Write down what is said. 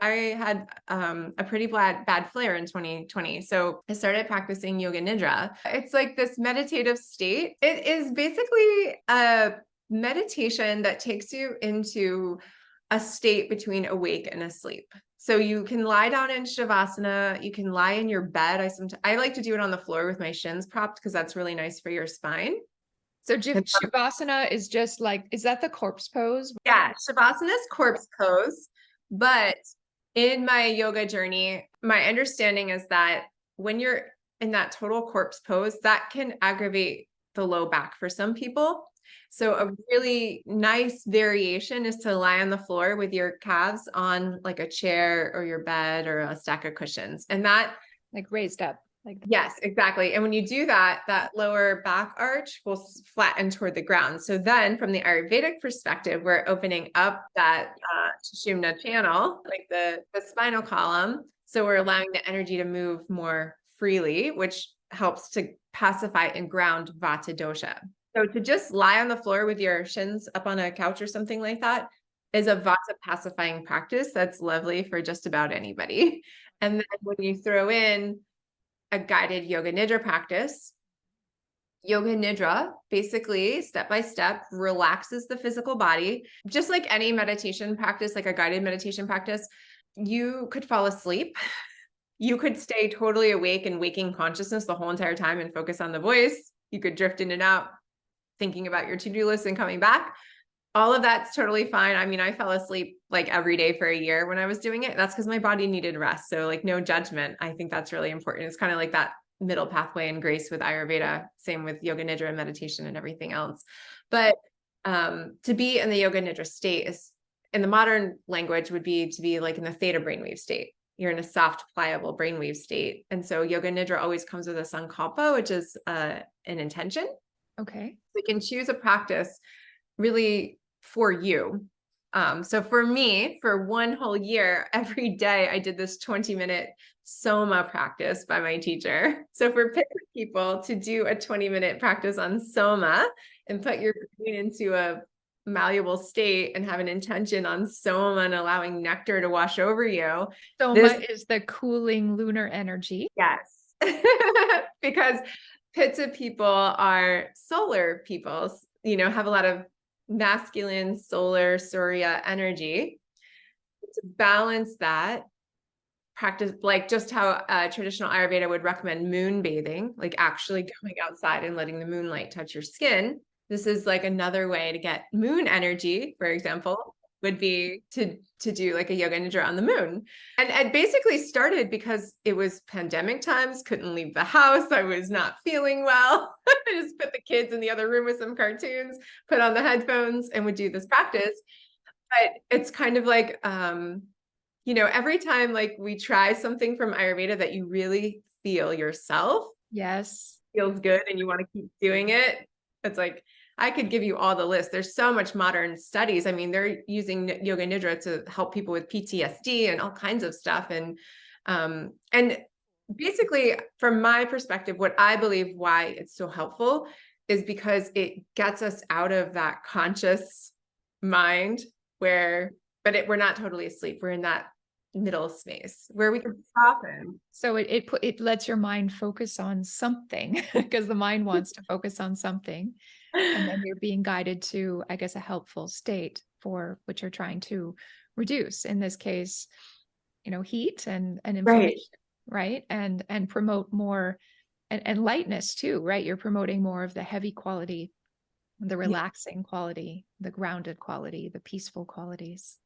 I had a pretty bad flare in 2020. So I started practicing Yoga Nidra. It's like this meditative state. It is basically a meditation that takes you into a state between awake and asleep. So you can lie down in Shavasana, you can lie in your bed. I like to do it on the floor with my shins propped because that's really nice for your spine. So And Shavasana is just like, is that the corpse pose? yeah, Shavasana is corpse pose, but in my yoga journey, my understanding is that when you're in that total corpse pose, that can aggravate the low back for some people. So a really nice variation is to lie on the floor with your calves on like a chair or your bed or a stack of cushions. And that Like raised up. Like yes, exactly. And when you do that, that lower back arch will flatten toward the ground. So then from the Ayurvedic perspective, we're opening up that Sushumna channel, like the spinal column. So we're allowing the energy to move more freely, which helps to pacify and ground Vata dosha. So to just lie on the floor with your shins up on a couch or something like that is a Vata pacifying practice that's lovely for just about anybody. And then when you throw in a guided yoga nidra practice. Yoga nidra, basically, step by step, relaxes the physical body. Just like any meditation practice, like a guided meditation practice, you could fall asleep. You could stay totally awake and waking consciousness the whole entire time and focus on the voice. You could drift in and out, thinking about your to-do list and coming back. All of that's totally fine. I mean, I fell asleep like every day for a year when I was doing it. That's because my body needed rest. So like no judgment. I think that's really important. It's kind of like that middle pathway and grace with Ayurveda, same with Yoga Nidra and meditation and everything else. But to be in the Yoga Nidra state is, in the modern language, would be to be like in the theta brainwave state. You're in a soft, pliable brainwave state. And so Yoga Nidra always comes with a sankalpa, which is an intention. okay. We can choose a practice really for you. So for me, for one whole year, every day I did this 20-minute Soma practice by my teacher. So for people to do a 20-minute practice on Soma and put your brain into a malleable state and have an intention on Soma and allowing nectar to wash over you. Soma is the cooling lunar energy. Yes. Because Pitta people are solar people, have a lot of masculine solar Surya energy. To balance that, practice like just how traditional Ayurveda would recommend moon bathing, like actually going outside and letting the moonlight touch your skin. This is like another way to get moon energy, for example, would be to do like a yoga nidra on the moon. And it basically started because it was pandemic times, couldn't leave the house. I was not feeling well. I just put the kids in the other room with some cartoons, put on the headphones and would do this practice. But it's kind of like, every time like we try something from Ayurveda that you really feel yourself, Yes. feels good and you want to keep doing it. It's like, I could give you all the list. There's so much modern studies. I mean, they're using Yoga Nidra to help people with PTSD and all kinds of stuff. And basically, from my perspective, what I believe why it's so helpful is because it gets us out of that conscious mind we're not totally asleep. We're in that middle space where we can soften. So it lets your mind focus on something because the mind wants to focus on something. And then you're being guided to, I guess, a helpful state for what you're trying to reduce. In this case, heat and Right. inflammation, right? And promote more and lightness too, right? You're promoting more of the heavy quality, the Yeah. relaxing quality, the grounded quality, the peaceful qualities.